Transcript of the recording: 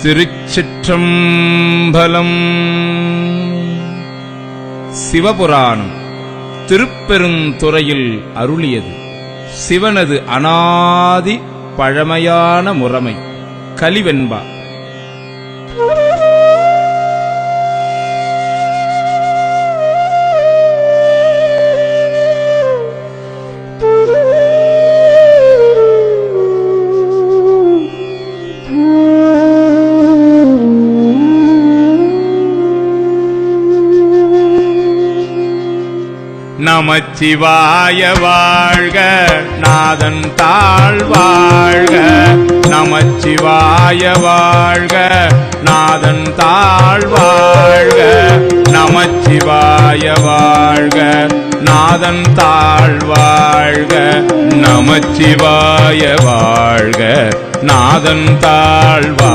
திருச்சிற்றம்பலம். சிவபுராணம் திருப்பெருந்துறையில் அருளியது. சிவனது அநாதி பழமையான முறைமை. கலிவெண்பா. நமச்சிவாய வாழ்க, நாதன் தாழ் வாழ்க. நமச்சிவாய வாழ்க, நாதன் தாழ் வாழ்க. நமச்சிவாய வாழ்க, நாதன் தாழ் வாழ்க. நமச்சிவாய வாழ்க, நாதன் தாழ் வாழ்க.